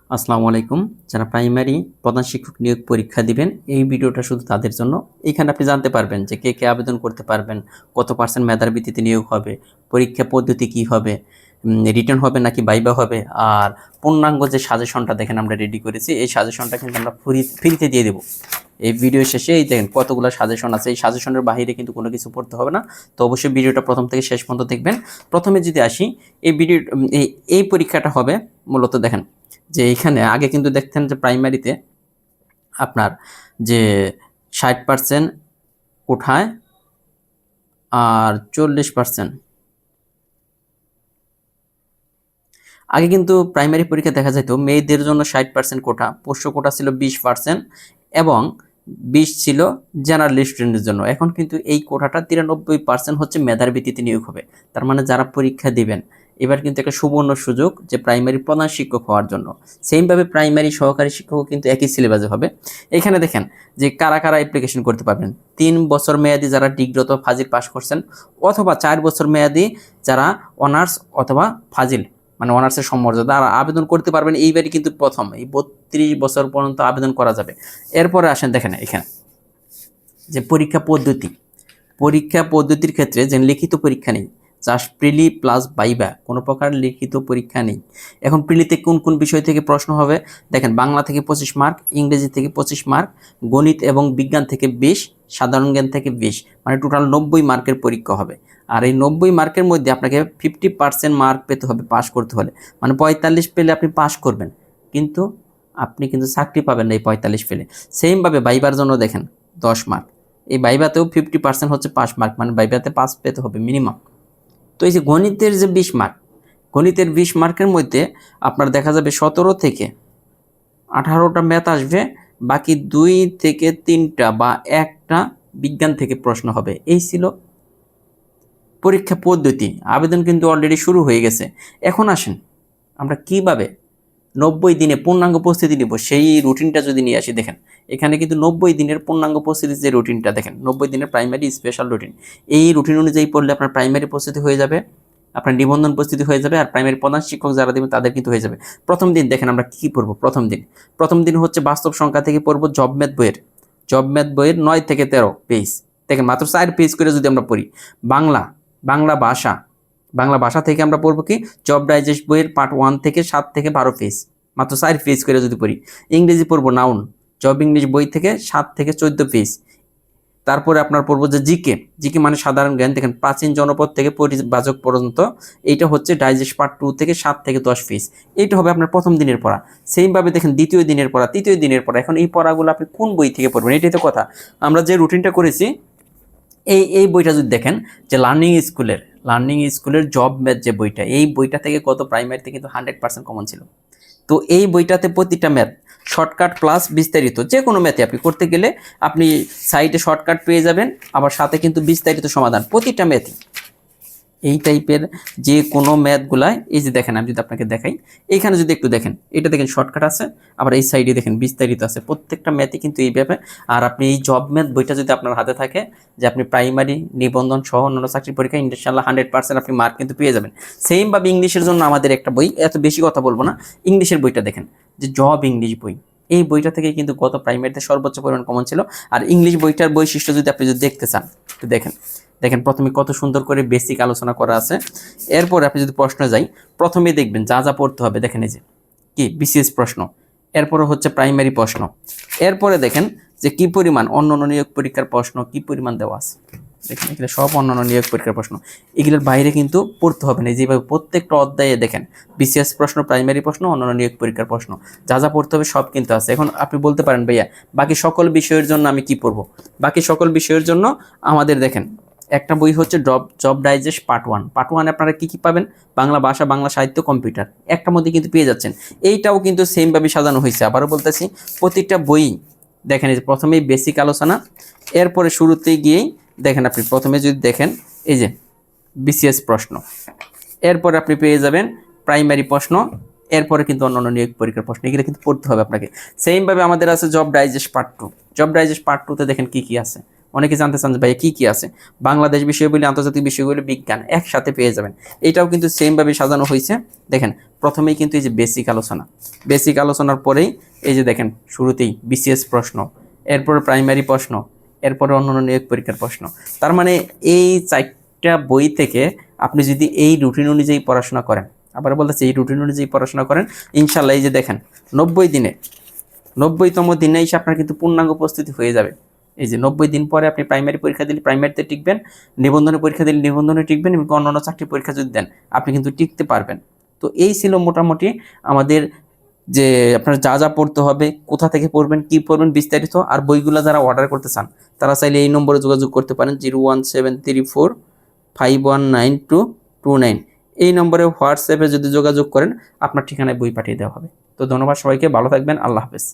আসসালামু আলাইকুম। যারা প্রাইমারি প্রধান শিক্ষক নিয়োগ পরীক্ষা দিবেন, এই ভিডিওটা শুধু তাদের জন্য। এখানে আপনি জানতে পারবেন যে কে আবেদন করতে পারবেন, কত পার্সেন্ট মেধার ভিত্তিতে নিয়োগ হবে, পরীক্ষা পদ্ধতি কি হবে, রিটেন হবে নাকি ভাইভা হবে, আর পূর্ণাঙ্গ যে সাজেশনটা দেখেন আমরা রেডি করেছি, এই সাজেশনটা কিন্তু আমরা ফ্রিতে দিয়ে দেবো। এই ভিডিও শেষে এই দেখেন কতগুলো সাজেশন আছে, এই সাজেশনের বাইরে কিন্তু কোনো কিছু পড়তে হবে না। তো অবশ্যই ভিডিওটা প্রথম থেকে শেষ পর্যন্ত দেখবেন। প্রথমে যদি আসি, এই ভিডিও এই পরীক্ষাটা হবে মূলত দেখেন যে এইখানে আগে কিন্তু দেখতেন যে প্রাইমারিতে আপনার যে 60% কোঠায় আর 40%, আগে কিন্তু প্রাইমারি পরীক্ষা দেখা যেত মেয়েদের জন্য 60% কোটা, পোষ্য কোটা ছিল 20% এবং 20 ছিল জেনারেল স্টুডেন্টের জন্য। এখন কিন্তু এই কোটাটা 93% হচ্ছে মেধার ভিত্তিতে নিয়োগ হবে। তার মানে যারা পরীক্ষা দিবেন এবার কিন্তু একটা সুবর্ণ সুযোগ যে প্রাইমারি প্রধান শিক্ষক হওয়ার জন্য। সেমভাবে প্রাইমারি সহকারী শিক্ষকও কিন্তু একই সিলেবাসে হবে। এখানে দেখেন যে কারা কারা অ্যাপ্লিকেশন করতে পারবেন। 3 বছর মেয়াদি যারা ডিগ্রি অথবা ফাজিল পাস করছেন, অথবা 4 বছর মেয়াদি যারা অনার্স অথবা ফাজিল মানে অনার্সের সমমর্যাদা আর আবেদন করতে পারবেন। এইবারই কিন্তু প্রথম, এই 32 বছর পর্যন্ত আবেদন করা যাবে। এরপরে আসেন দেখেন এখানে যে পরীক্ষা পদ্ধতির ক্ষেত্রে যে লিখিত পরীক্ষা নেই, জাস্ট প্রিলি প্লাস ভাইভা, কোনো প্রকার লিখিত পরীক্ষা নেই। এখন প্রিলিতে কোন কোন বিষয় থেকে প্রশ্ন হবে দেখেন, বাংলা থেকে 25 মার্ক, ইংরেজি থেকে 25 মার্ক, গণিত এবং বিজ্ঞান থেকে 20, সাধারণ জ্ঞান থেকে 20, মানে টোটাল 90 মার্কের পরীক্ষা হবে। আর এই 90 মার্কের মধ্যে আপনাকে 50% মার্ক পেতে হবে পাস করতে হলে, মানে 45 পেলে আপনি পাস করবেন, কিন্তু আপনি কিন্তু চাকরি পাবেন না এই 45 পেলে। সেমভাবে ভাইবার জন্য দেখেন 10 মার্ক, এই ভাইভাতেও 50% হচ্ছে পাস মার্ক, মানে ভাইভাতে পাস পেতে হবে মিনিমাম। তো এই যে গণিতের যে 20 মার্ক, গণিতের 20 মার্কের মধ্যে আপনার দেখা যাবে 17 থেকে 18টা ম্যাথ আসবে, বাকি 2 থেকে 3টা বা একটা বিজ্ঞান থেকে প্রশ্ন হবে। এই ছিল পরীক্ষা পদ্ধতি। আবেদন কিন্তু অলরেডি শুরু হয়ে গেছে। এখন আসেন আমরা কিভাবে 90 দিনে পূর্ণাঙ্গ প্রস্তুতি নিব সেই রুটিনটা যদি নিয়ে আসি। দেখেন এখানে কিন্তু 90 দিনের পূর্ণাঙ্গ প্রস্তুতির যে রুটিনটা দেখেন, 90 দিনের প্রাইমারি স্পেশাল রুটিন, এই রুটিন অনুযায়ী পড়লে আপনার প্রাইমারি প্রস্তুতি হয়ে যাবে, আপনার নিবন্ধন প্রস্তুতি হয়ে যাবে, আর প্রাইমারি প্রধান শিক্ষক যারা দেবেন তাদের কিন্তু হয়ে যাবে। প্রথম দিন দেখেন আমরা কী পড়বো। প্রথম দিন হচ্ছে বাস্তব সংখ্যা থেকে পড়বো জব ম্যাথ বইয়ের 9 থেকে 13 পেজ। দেখেন মাত্র 4 পেজ করে যদি আমরা পড়ি। বাংলা ভাষা থেকে আমরা পড়বো কি জব ডাইজেস্ট বইয়ের পার্ট 1 থেকে 7 থেকে 12 পেজ, মাত্র 4 পেজ করে যদি পড়ি। ইংরেজি পড়বো নাউন, জব ইংলিশ বই থেকে 7 থেকে 14 পেজ। তারপরে আপনার পড়বো যে জিকে মানে সাধারণ জ্ঞান, দেখেন প্রাচীন জনপদ থেকে পরিবাচক পর্যন্ত, এইটা হচ্ছে ডাইজেস্ট পার্ট 2 থেকে 7 থেকে 10 পেজ। এইটা হবে আপনার প্রথম দিনের পড়া। সেইভাবে দেখেন দ্বিতীয় দিনের পড়া, তৃতীয় দিনের পড়া। এখন এই পড়াগুলো আপনি কোন বই থেকে পড়বেন, এটাই তো কথা। আমরা যে রুটিনটা করেছি, এই বইটা যদি দেখেন যে লার্নিং স্কুলের জব ম্যাথ যে বইটা, এই বইটা থেকে গত প্রাইমারিতে কিন্তু 100% কমন ছিল। তো এই বইটাতে প্রতিটা ম্যাথ শর্টকাট প্লাস বিস্তারিত, যে কোনো ম্যাথে আপনি করতে গেলে আপনি সাইডে শর্টকাট পেয়ে যাবেন, আবার সাথে কিন্তু বিস্তারিত সমাধান প্রতিটা ম্যাথই। এই টাইপের যে কোনো ম্যাথগুলাই, এই যে দেখেন আমি যদি আপনাকে দেখাই, এইখানে যদি একটু দেখেন, এটা দেখেন শর্টকাট আছে, আবার এই সাইডে দেখেন বিস্তারিত আছে, প্রত্যেকটা ম্যাথই কিন্তু এইভাবে। আর আপনি এই জব ম্যাথ বইটা যদি আপনার হাতে থাকে, যে আপনি প্রাইমারি নিবন্ধন সহ অন্যান্য চাকরির পরীক্ষা ইনশাআল্লাহ 100% আপনি মার্ক কিন্তু পেয়ে যাবেন। সেমভাবে ইংলিশের জন্য আমাদের একটা বই, এত বেশি কথা বলবো না, ইংলিশের বইটা দেখেন যে জব ইংলিশ বই, এই বইটা থেকে কিন্তু গত প্রাইমারিতে সর্বোচ্চ পরিমাণ কমন ছিল। আর ইংলিশ বইটার বৈশিষ্ট্য যদি আপনি দেখতে চান, তো দেখেন প্রথমে কত সুন্দর করে বেসিক আলোচনা করা আছে। এরপর আপনি যদি প্রশ্নে যাই, প্রথমে দেখবেন যা যা পড়তে হবে, দেখেন এই যে কি বিসিএস প্রশ্ন, এরপরে হচ্ছে প্রাইমারি প্রশ্ন, এরপরে দেখেন যে কি পরিমাণ অন্যান্য নিয়োগ পরীক্ষার প্রশ্ন কি পরিমাণ দেওয়া আছে। দেখেন এগুলো সব অন্যান্য নিয়োগ পরীক্ষার প্রশ্ন, এগুলোর বাইরে কিন্তু পড়তে হবে না। যেভাবে প্রত্যেকটা অধ্যায়ে দেখেন বিসিএস প্রশ্ন, প্রাইমারি প্রশ্ন, অন্যান্য নিয়োগ পরীক্ষার প্রশ্ন, যা যা পড়তে হবে সব কিন্তু আছে। এখন আপনি বলতে পারেন ভাইয়া বাকি সকল বিষয়ের জন্য আমি কি পড়বো? বাকি সকল বিষয়ের জন্য আমাদের দেখেন একটা বই হচ্ছে জব ডাইজেস্ট পার্ট 1 আপনারা কি পাবেন? বাংলা ভাষা, বাংলা সাহিত্য, কম্পিউটার, একটার মধ্যে কিন্তু পেয়ে যাচ্ছেন। এইটাও কিন্তু সেমভাবে সাজানো হয়েছে। আবারও বলতেছি, প্রতিটা বই দেখেন এই যে প্রথমেই বেসিক আলোচনা, এরপরে শুরুতে গিয়েই দেখেন আপনি প্রথমে যদি দেখেন এই যে বিসিএস প্রশ্ন, এরপরে আপনি পেয়ে যাবেন প্রাইমারি প্রশ্ন, এরপরে কিন্তু অন্যান্য নিয়োগ পরীক্ষার প্রশ্ন, এগুলো কিন্তু পড়তে হবে আপনাকে। সেমভাবে আমাদের আছে job digest part 2। Job digest part 2তে দেখেন কি কি আছে, অনেকে জানতে চান যে ভাইয়া কী কী আছে, বাংলাদেশ বিষয়গুলি, আন্তর্জাতিক বিষয়গুলি, বিজ্ঞান একসাথে পেয়ে যাবেন। এটাও কিন্তু সেমভাবে সাজানো হয়েছে। দেখেন প্রথমেই কিন্তু এই যে বেসিক আলোচনা, বেসিক আলোচনার পরেই এই যে দেখেন শুরুতেই বিসিএস প্রশ্ন, এরপরে প্রাইমারি প্রশ্ন, এরপরে অন্যান্য নিয়োগ পরীক্ষার প্রশ্ন। তার মানে এই 4টা বই থেকে আপনি যদি এই রুটিন অনুযায়ী পড়াশোনা করেন, আবার বলতেছি এই রুটিন অনুযায়ী পড়াশোনা করেন, ইনশাল্লাহ এই যে দেখেন 90 দিনে, 90তম দিনে এসে আপনার কিন্তু পূর্ণাঙ্গ প্রস্তুতি হয়ে যাবে। এই যে 90 দিন পরে আপনি প্রাইমারি পরীক্ষা দিলে প্রাইমারিতে টিকবেন, নিবন্ধনে পরীক্ষা দিলে নিবন্ধনে টিকবেন, এবং অন্যান্য চাকরি পরীক্ষা যদি দেন আপনি কিন্তু টিকতে পারবেন। তো এই ছিল মোটামুটি আমাদের যে আপনার যা যা পড়তে হবে, কোথা থেকে পড়বেন, কি পড়বেন বিস্তারিত। আর বইগুলো যারা অর্ডার করতে চান তারা চাইলে এই নম্বরে যোগাযোগ করতে পারেন, 01734519229। এই নম্বরে হোয়াটসঅ্যাপে যদি যোগাযোগ করেন আপনার ঠিকানায় বই পাঠিয়ে দেওয়া হবে। তো ধন্যবাদ সবাইকে, ভালো থাকবেন, আল্লাহ হাফেজ।